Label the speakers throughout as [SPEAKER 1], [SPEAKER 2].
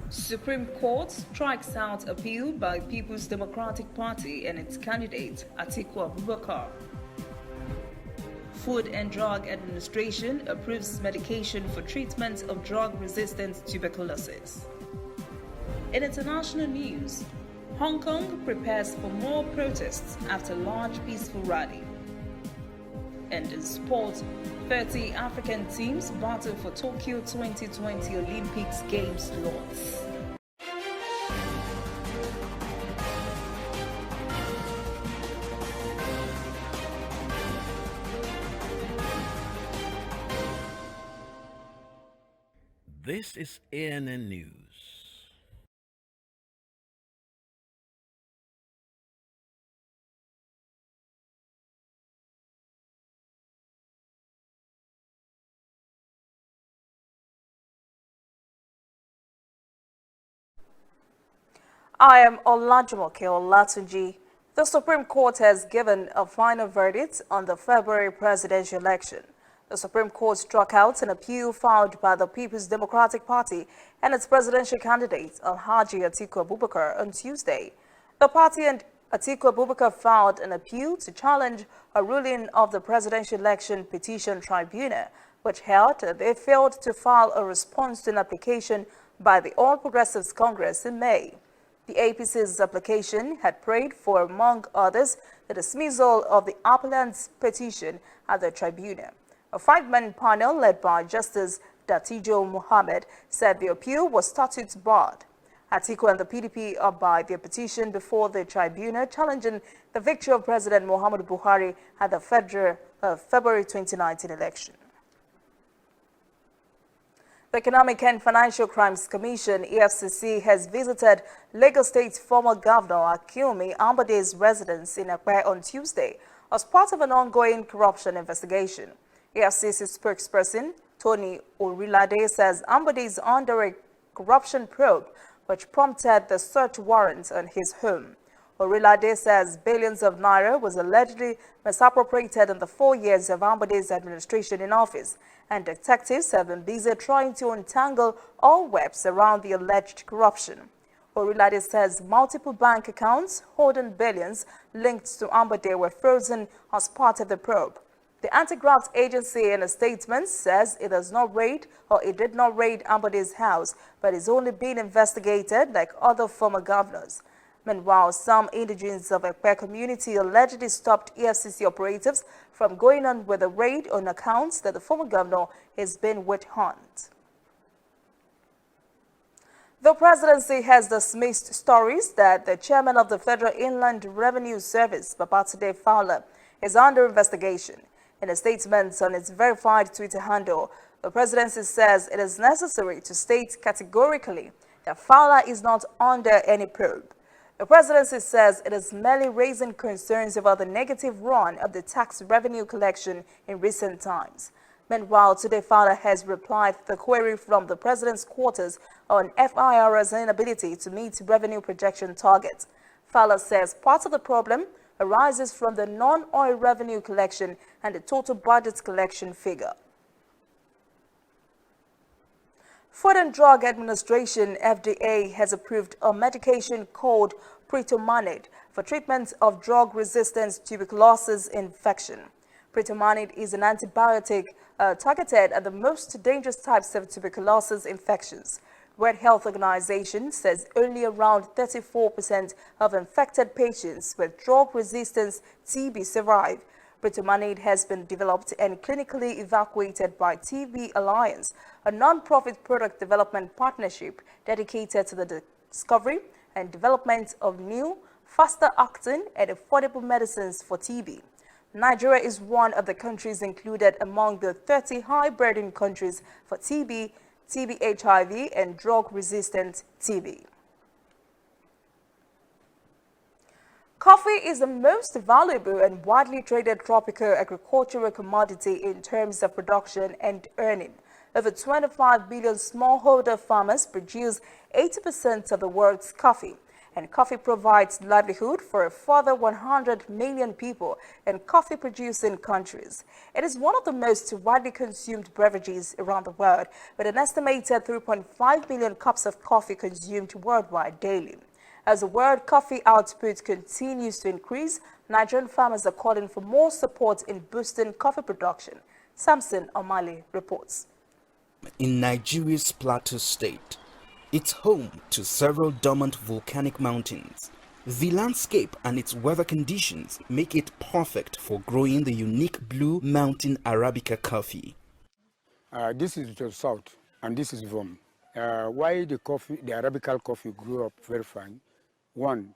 [SPEAKER 1] Supreme Court strikes out appeal by People's Democratic Party and its candidate, Atiku Abubakar. Food and Drug Administration approves medication for treatment of drug-resistant tuberculosis. In international news, Hong Kong prepares for more protests after large peaceful rally. And in sport, 30 African teams battle for Tokyo 2020 Olympics Games slots.
[SPEAKER 2] This is ANN News.
[SPEAKER 3] I am Olajumoke Olatunji. The Supreme Court has given a final verdict on the February presidential election. The Supreme Court struck out an appeal filed by the People's Democratic Party and its presidential candidate, Alhaji Atiku Abubakar, on Tuesday. The party and Atiku Abubakar filed an appeal to challenge a ruling of the Presidential Election Petition Tribunal, which held that they failed to file a response to an application by the All Progressives Congress in May. The APC's application had prayed for, among others, the dismissal of the appellant's petition at the tribunal. A five-man panel led by Justice Datijo Mohammed said the appeal was statute barred. Atiku and the PDP are by their petition before the tribunal challenging the victory of President Muhammadu Buhari at the February 2019 election. The Economic and Financial Crimes Commission, EFCC, has visited Lagos State's former governor Akinwumi Ambode's residence in Akpe on Tuesday as part of an ongoing corruption investigation. EFCC spokesperson Tony Orilade says Ambode is under a corruption probe which prompted the search warrant on his home. Orilade says billions of naira was allegedly misappropriated in the 4 years of Ambode's administration in office, and detectives have been busy trying to untangle all webs around the alleged corruption. Orilade says multiple bank accounts holding billions linked to Ambode were frozen as part of the probe. The anti-graft agency in a statement says it does not raid or it did not raid Ambode's house, but is only being investigated like other former governors. Meanwhile, some indigenes of Ekpe community allegedly stopped EFCC operatives from going on with a raid on accounts that the former governor has been witch-hunt. The presidency has dismissed stories that the chairman of the Federal Inland Revenue Service, Babatunde Fowler, is under investigation. In a statement on its verified Twitter handle, the presidency says it is necessary to state categorically that Fowler is not under any probe. The presidency says it is merely raising concerns about the negative run of the tax revenue collection in recent times. Meanwhile, today Fowler has replied to the query from the president's quarters on FIR's inability to meet revenue projection targets. Fowler says part of the problem arises from the non-oil revenue collection and the total budget collection figure. Food and Drug Administration (FDA) has approved a medication called Pritomanid for treatment of drug-resistant tuberculosis infection. Pritomanid is an antibiotic targeted at the most dangerous types of tuberculosis infections. World Health Organization says only around 34% of infected patients with drug-resistant TB survive. Pritomanid has been developed and clinically evaluated by TB Alliance, a non-profit product development partnership dedicated to the discovery and development of new, faster-acting and affordable medicines for TB. Nigeria is one of the countries included among the 30 high-burden countries for TB, TB-HIV, and drug-resistant TB. Coffee is the most valuable and widely traded tropical agricultural commodity in terms of production and earning. Over 25 billion smallholder farmers produce 80% of the world's coffee, and coffee provides livelihood for a further 100 million people in coffee-producing countries. It is one of the most widely consumed beverages around the world, with an estimated 3.5 billion cups of coffee consumed worldwide daily. As the world coffee output continues to increase, Nigerian farmers are calling for more support in boosting coffee production. Samson Omali reports.
[SPEAKER 4] In Nigeria's Plateau State, it's home to several dormant volcanic mountains. The landscape and its weather conditions make it perfect for growing the unique Blue Mountain Arabica coffee.
[SPEAKER 5] This is the south, and this is Vom. Why the Arabica coffee grew up very fine? One,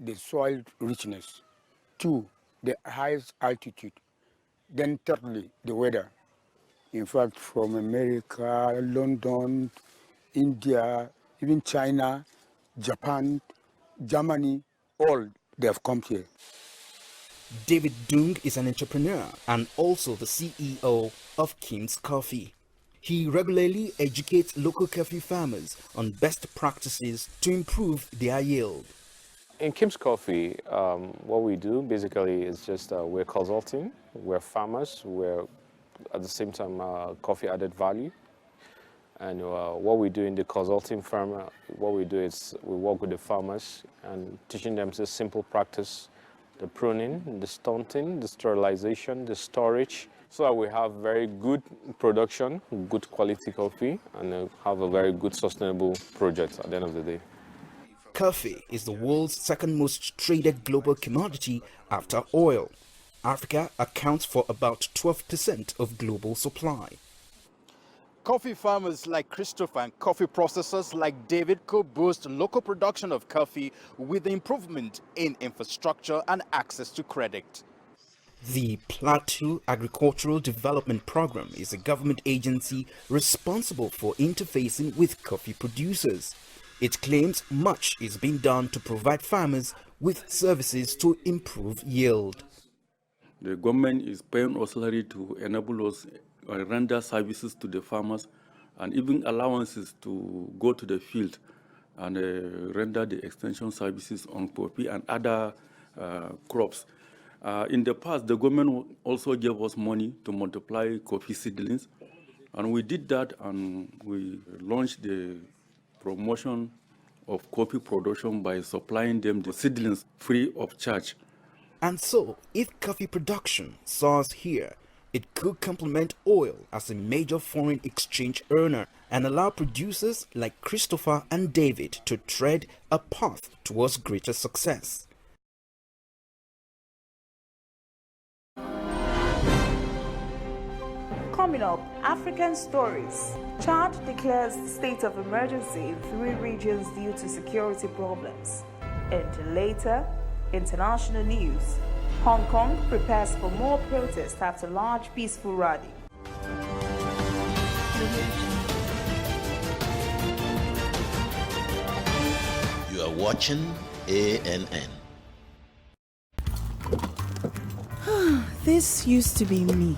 [SPEAKER 5] the soil richness. Two, the highest altitude. Then thirdly, the weather. In fact, from America, London, India, even China, Japan, Germany, all they have come here.
[SPEAKER 4] David Dung is an entrepreneur and also the CEO of Kim's Coffee. He regularly educates local coffee farmers on best practices to improve their yield.
[SPEAKER 6] In Kim's Coffee, what we do basically is just we're consulting, we're farmers, we're at the same time coffee added value. And what we do in the consulting firm, what we do is we work with the farmers and teaching them this simple practice, the pruning, the stunting, the sterilization, the storage, so that we have very good production, good quality coffee, and have a very good sustainable project at the end of the day.
[SPEAKER 4] Coffee is the world's second most traded global commodity after oil. Africa accounts for about 12% of global supply.
[SPEAKER 7] Coffee farmers like Christopher and coffee processors like David could boost local production of coffee with the improvement in infrastructure and access to credit.
[SPEAKER 4] The Plateau Agricultural Development Program is a government agency responsible for interfacing with coffee producers. It claims much is being done to provide farmers with services to improve yield.
[SPEAKER 8] The government is paying us salary to enable us render services to the farmers and even allowances to go to the field and render the extension services on coffee and other crops. In the past, the government also gave us money to multiply coffee seedlings, and we did that, and we launched the promotion of coffee production by supplying them the seedlings free of charge.
[SPEAKER 4] And so, if coffee production soars here, it could complement oil as a major foreign exchange earner and allow producers like Christopher and David to tread a path towards greater success.
[SPEAKER 3] Coming up, African stories. Chad declares state of emergency in 3 regions due to security problems. And later, international news. Hong Kong prepares for more protests after large peaceful rally.
[SPEAKER 9] You are watching ANN.
[SPEAKER 10] This used to be me.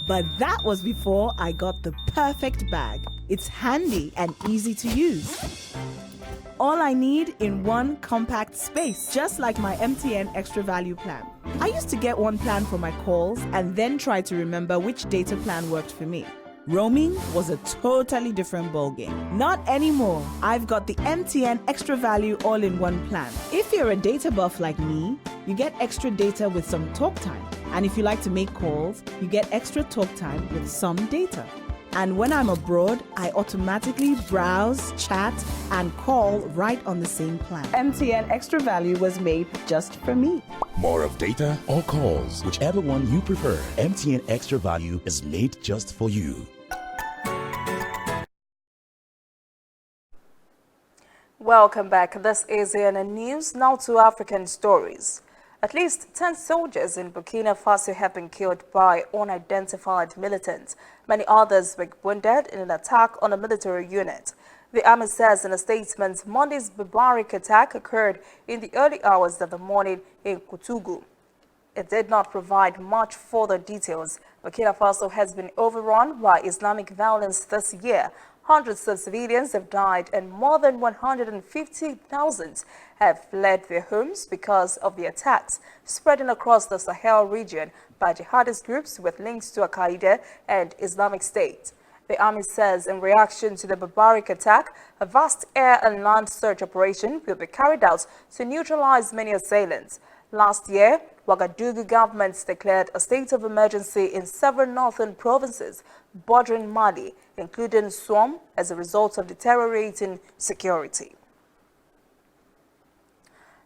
[SPEAKER 10] But that was before I got the perfect bag. It's handy and easy to use. All I need in one compact space, just like my MTN Extra Value plan. I used to get one plan for my calls and then try to remember which data plan worked for me. Roaming was a totally different ballgame. Not anymore. I've got the MTN Extra Value all-in-one plan. If you're a data buff like me, you get extra data with some talk time. And if you like to make calls, you get extra talk time with some data. And when I'm abroad, I automatically browse, chat, and call right on the same plan. MTN Extra Value was made just for me.
[SPEAKER 11] More of data or calls, whichever one you prefer. MTN Extra Value is made just for you.
[SPEAKER 3] Welcome back. This is ANN News. Now to African stories. At least 10 soldiers in Burkina Faso have been killed by unidentified militants. Many others were wounded in an attack on a military unit. The army says in a statement Monday's barbaric attack occurred in the early hours of the morning in Kutugu. It did not provide much further details Burkina Faso has been overrun by Islamic violence this year. Hundreds of civilians have died and more than 150,000 have fled their homes because of the attacks spreading across the Sahel region by jihadist groups with links to Al-Qaeda and Islamic State. The army says in reaction to the barbaric attack, a vast air and land search operation will be carried out to neutralize many assailants. Last year, Ouagadougou governments declared a state of emergency in several northern provinces bordering Mali, including Soum, as a result of deteriorating security.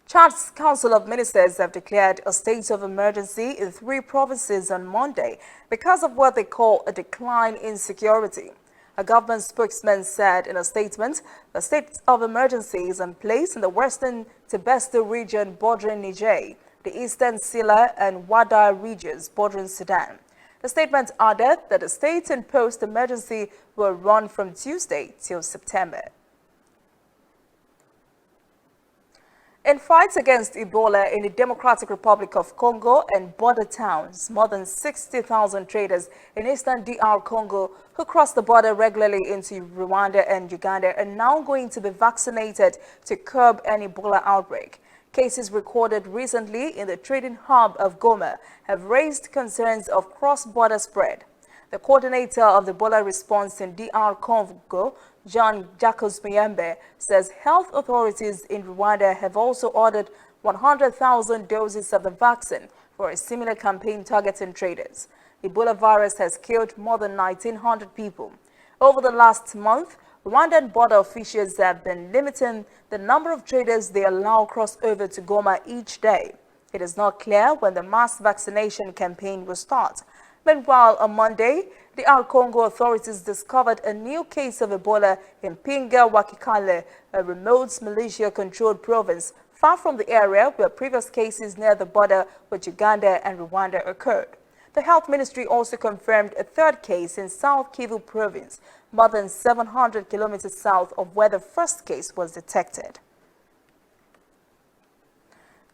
[SPEAKER 3] Chad's Council of Ministers have declared a state of emergency in 3 provinces on Monday because of what they call a decline in security. A government spokesman said in a statement, the state of emergency is in place in the western Tibesti region bordering Niger, the eastern Sila and Wada regions bordering Sudan. The statement added that the state-imposed emergency will run from Tuesday till September. In fights against Ebola in the Democratic Republic of Congo and border towns, more than 60,000 traders in eastern DR Congo who cross the border regularly into Rwanda and Uganda are now going to be vaccinated to curb an Ebola outbreak. Cases recorded recently in the trading hub of Goma have raised concerns of cross-border spread. The coordinator of the Ebola response in DR Congo, Jean Jacques Muyembe, says health authorities in Rwanda have also ordered 100,000 doses of the vaccine for a similar campaign targeting traders. Ebola virus has killed more than 1,900 people. Over the last month, Rwandan border officials have been limiting the number of traders they allow cross over to Goma each day. It is not clear when the mass vaccination campaign will start. Meanwhile, on Monday, the Congo authorities discovered a new case of Ebola in Pinga Wakikale, a remote militia-controlled province far from the area where previous cases near the border with Uganda and Rwanda occurred. The Health Ministry also confirmed a 3rd case in South Kivu province, more than 700 kilometers south of where the first case was detected.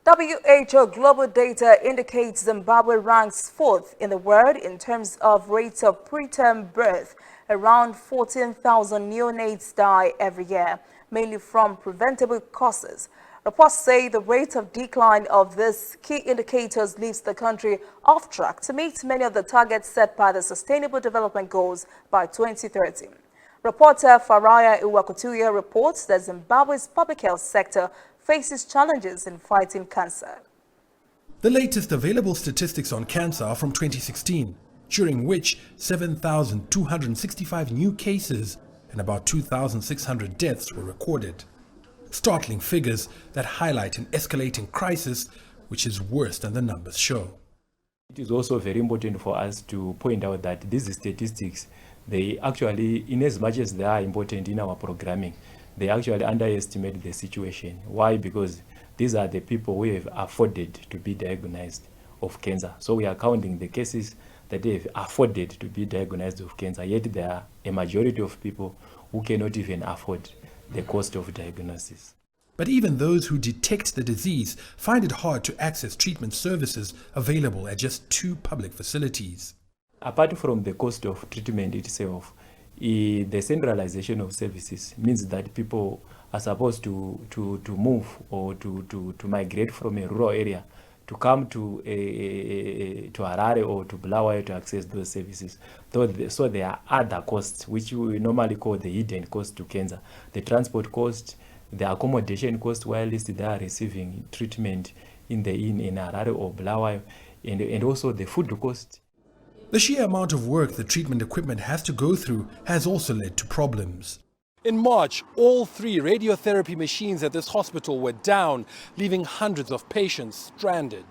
[SPEAKER 3] WHO global data indicates Zimbabwe ranks 4th in the world in terms of rate of preterm birth. Around 14,000 neonates die every year, mainly from preventable causes. Reports say the rate of decline of these key indicators leaves the country off track to meet many of the targets set by the Sustainable Development Goals by 2030. Reporter Faraya Iwakutuya reports that Zimbabwe's public health sector faces challenges in fighting cancer.
[SPEAKER 12] The latest available statistics on cancer are from 2016, during which 7,265 new cases and about 2,600 deaths were recorded. Startling figures that highlight an escalating crisis which is worse than the numbers show.
[SPEAKER 13] It is also very important for us to point out that these statistics, they actually, in as much as they are important in our programming, they actually underestimate the situation. Why? Because these are the people who have afforded to be diagnosed of cancer. So we are counting the cases that they have afforded to be diagnosed of cancer, yet there are a majority of people who cannot even afford the cost of diagnosis.
[SPEAKER 12] But even those who detect the disease find it hard to access treatment services available at just 2 public facilities.
[SPEAKER 13] Apart from the cost of treatment itself, the centralization of services means that people are supposed to move or to migrate from a rural area to come to Harare or to Bulawayo to access those services. So there are other costs which we normally call the hidden cost to cancer. The transport cost, the accommodation cost while they are receiving treatment in the inn in Harare or Bulawayo, and also the food cost.
[SPEAKER 12] The sheer amount of work the treatment equipment has to go through has also led to problems.
[SPEAKER 14] In March, all 3 radiotherapy machines at this hospital were down, leaving hundreds of patients stranded.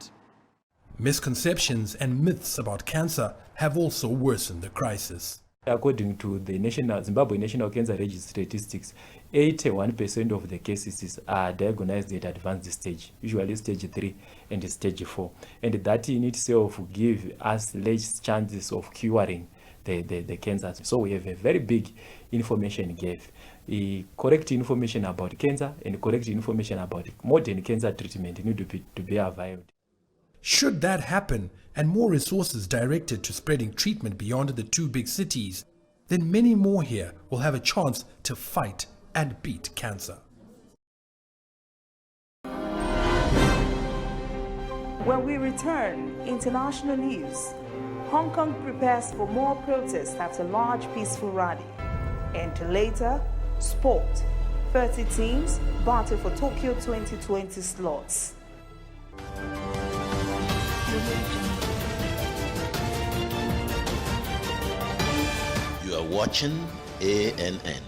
[SPEAKER 12] Misconceptions and myths about cancer have also worsened the crisis.
[SPEAKER 13] According to the Zimbabwe National Cancer Registry statistics, 81% of the cases are diagnosed at advanced stage, usually stage 3 and stage 4. And that in itself gives us less chances of curing the cancer. So we have a very big information gap. Correct information about cancer and correct information about modern cancer treatment need to be available.
[SPEAKER 12] Should that happen, and more resources directed to spreading treatment beyond the two big cities, then many more here will have a chance to fight and beat cancer.
[SPEAKER 3] When we return, international news. Hong Kong prepares for more protests after large peaceful rally. And later, sport. 30 teams battle for Tokyo 2020 slots.
[SPEAKER 9] You are watching ANN.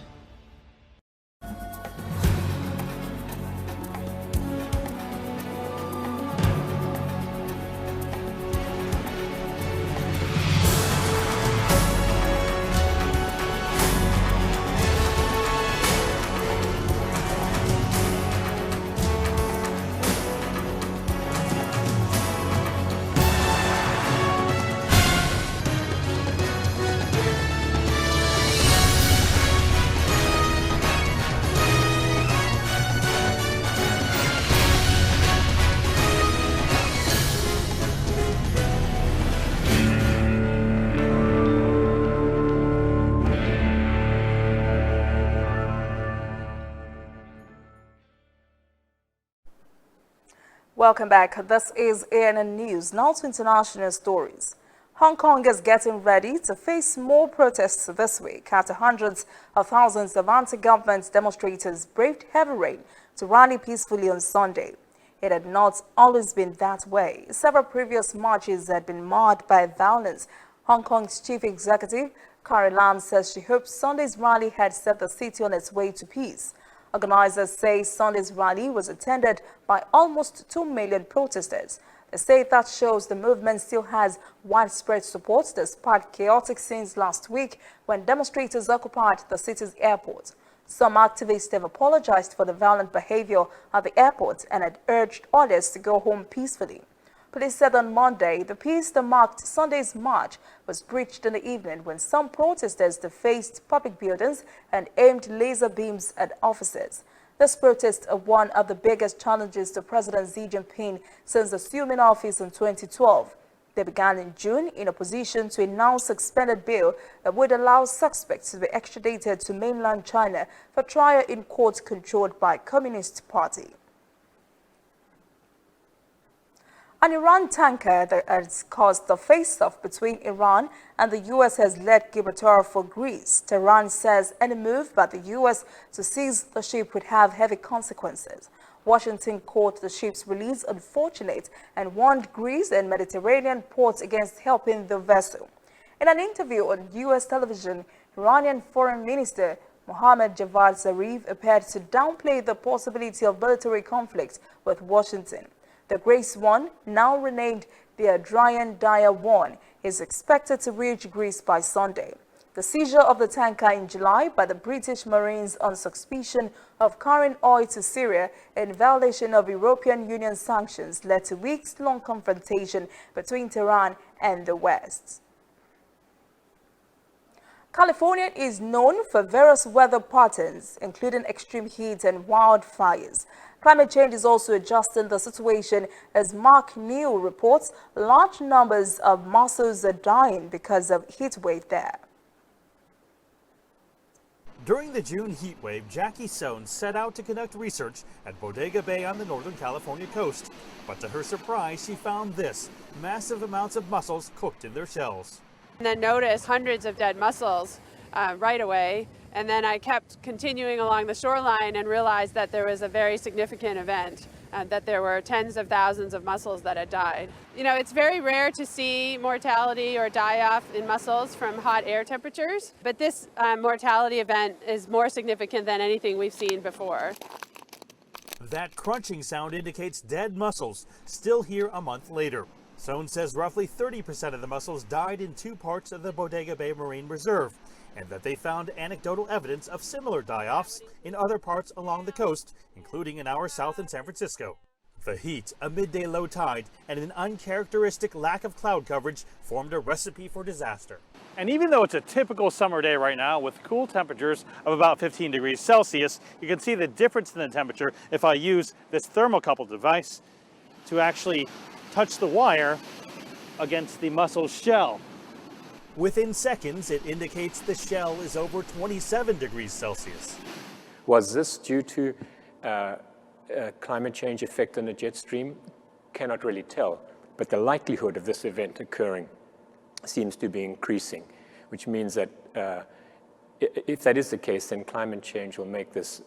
[SPEAKER 3] Welcome back. This is ANN News. Now to international stories. Hong Kong is getting ready to face more protests this week after hundreds of thousands of anti-government demonstrators braved heavy rain to rally peacefully on Sunday. It had not always been that way. Several previous marches had been marred by violence. Hong Kong's chief executive, Carrie Lam, says she hopes Sunday's rally had set the city on its way to peace. Organizers say Sunday's rally was attended by almost 2 million protesters. They say that shows the movement still has widespread support despite chaotic scenes last week when demonstrators occupied the city's airport. Some activists have apologized for the violent behavior at the airport and had urged others to go home peacefully. Police said on Monday the peace that marked Sunday's march was breached in the evening when some protesters defaced public buildings and aimed laser beams at officers. This protest is one of the biggest challenges to President Xi Jinping since assuming office in 2012. They began in June in opposition to a now suspended bill that would allow suspects to be extradited to mainland China for trial in courts controlled by Communist Party. An Iran tanker that has caused the face-off between Iran and the U.S. has led Gibraltar for Greece. Tehran says any move by the U.S. to seize the ship would have heavy consequences. Washington called the ship's release unfortunate and warned Greece and Mediterranean ports against helping the vessel. In an interview on U.S. television, Iranian Foreign Minister Mohammad Javad Zarif appeared to downplay the possibility of military conflict with Washington. The Grace 1, now renamed the Adrian Dyer 1, is expected to reach Greece by Sunday. The seizure of the tanker in July by the British Marines on suspicion of carrying oil to Syria in violation of European Union sanctions led to weeks-long confrontation between Tehran and the West. California is known for various weather patterns, including extreme heat and wildfires. Climate change is also adjusting the situation, as Mark Neal reports large numbers of mussels are dying because of heat wave there.
[SPEAKER 15] During the June heat wave, Jackie Sohn set out to conduct research at Bodega Bay on the northern California coast. But to her surprise, she found this, massive amounts of mussels cooked in their shells.
[SPEAKER 16] And then noticed hundreds of dead mussels right away. And then I kept continuing along the shoreline and realized that there was a very significant event, that there were tens of thousands of mussels that had died. You know, it's very rare to see mortality or die-off in mussels from hot air temperatures, but this mortality event is more significant than anything we've seen before.
[SPEAKER 15] That crunching sound indicates dead mussels, still here a month later. Sohn says roughly 30% of the mussels died in 2 parts of the Bodega Bay Marine Reserve, and that they found anecdotal evidence of similar die-offs in other parts along the coast, including an hour south in San Francisco. The heat, a midday low tide, and an uncharacteristic lack of cloud coverage formed a recipe for disaster.
[SPEAKER 17] And even though it's a typical summer day right now with cool temperatures of about 15 degrees Celsius, you can see the difference in the temperature if I use this thermocouple device to actually touch the wire against the mussel shell.
[SPEAKER 15] Within seconds, it indicates the shell is over 27 degrees Celsius.
[SPEAKER 18] Was this due to climate change effect on the jet stream? Cannot really tell, but the likelihood of this event occurring seems to be increasing, which means that if that is the case, then climate change will make this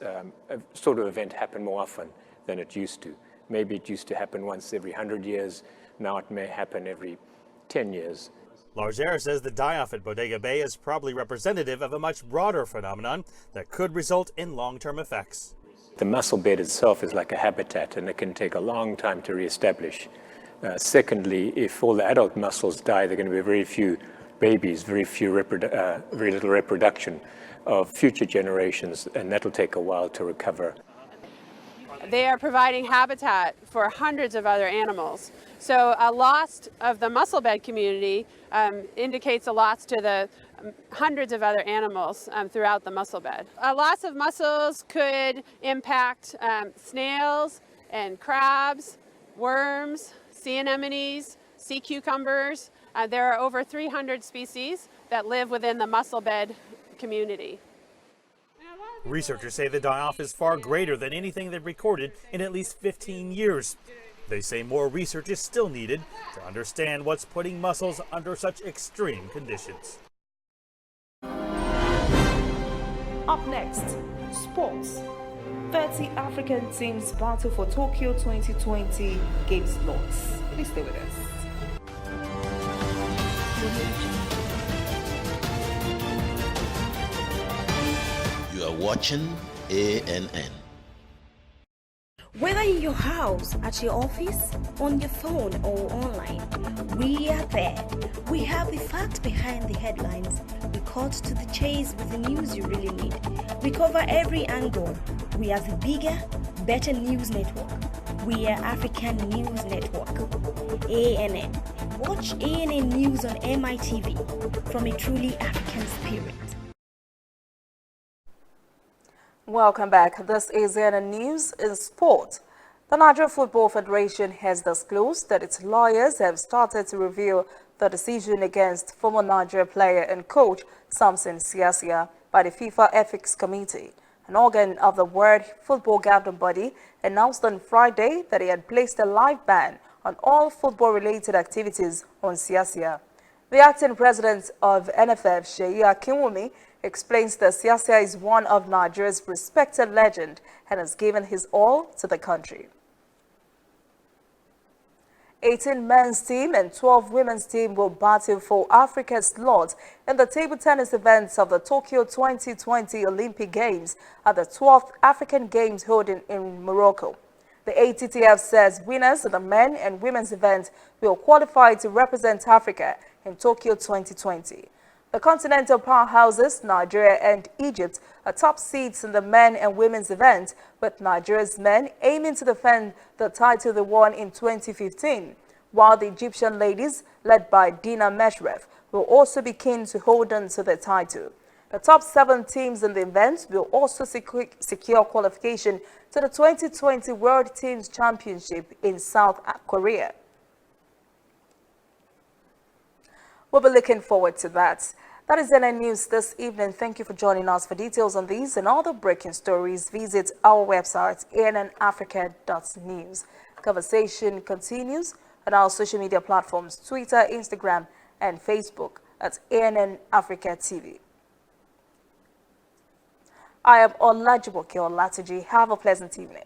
[SPEAKER 18] sort of event happen more often than it used to. Maybe it used to happen once every 100 years, now it may happen every 10 years.
[SPEAKER 15] Largère says the die-off at Bodega Bay is probably representative of a much broader phenomenon that could result in long-term effects.
[SPEAKER 18] The mussel bed itself is like a habitat, and it can take a long time to reestablish. Secondly, if all the adult mussels die, there are going to be very few babies, very little reproduction of future generations, and that'll take a while to recover.
[SPEAKER 16] They are providing habitat for hundreds of other animals. So a loss of the mussel bed community indicates a loss to the hundreds of other animals throughout the mussel bed. A loss of mussels could impact snails and crabs, worms, sea anemones, sea cucumbers. There are over 300 species that live within the mussel bed community.
[SPEAKER 15] Researchers say the die-off is far greater than anything they've recorded in at least 15 years. They say more research is still needed to understand what's putting mussels under such extreme conditions.
[SPEAKER 1] Up next, sports. 30 African teams battle for Tokyo 2020 game slots. Please stay with us.
[SPEAKER 9] You are watching ANN.
[SPEAKER 19] Whether in your house, at your office, on your phone or online, we are there. We have the facts behind the headlines. We cut to the chase with the news you really need. We cover every angle. We are the bigger, better news network. We are African News Network. ANN. Watch ANN News on MITV from a truly African spirit.
[SPEAKER 3] Welcome back. This is ANN News in Sport. The Nigeria Football Federation has disclosed that its lawyers have started to review the decision against former Nigeria player and coach Samson Siasia by the FIFA Ethics Committee. An organ of the World Football Governing Body announced on Friday that it had placed a live ban on all football-related activities on Siasia. The acting president of NFF, Seyi Akinwumi, explains that Siasia is one of Nigeria's respected legends and has given his all to the country. 18 men's team and 12 women's team will battle for Africa's slot in the table tennis events of the Tokyo 2020 Olympic Games at the 12th African Games holding in Morocco. The ATTF says winners of the men and women's event will qualify to represent Africa in Tokyo 2020. The continental powerhouses, Nigeria and Egypt, are top seeds in the men and women's event, with Nigeria's men aiming to defend the title they won in 2015, while the Egyptian ladies, led by Dina Meshref, will also be keen to hold on to the title. The top 7 teams in the event will also secure qualification to the 2020 World Teams Championship in South Korea. We'll be looking forward to that. That is ANN News this evening. Thank you for joining us. For details on these and other breaking stories, visit our website, annafrica.news. Conversation continues on our social media platforms, Twitter, Instagram, and Facebook at ANN Africa TV. I am Olajumoke Olatuji. Have a pleasant evening.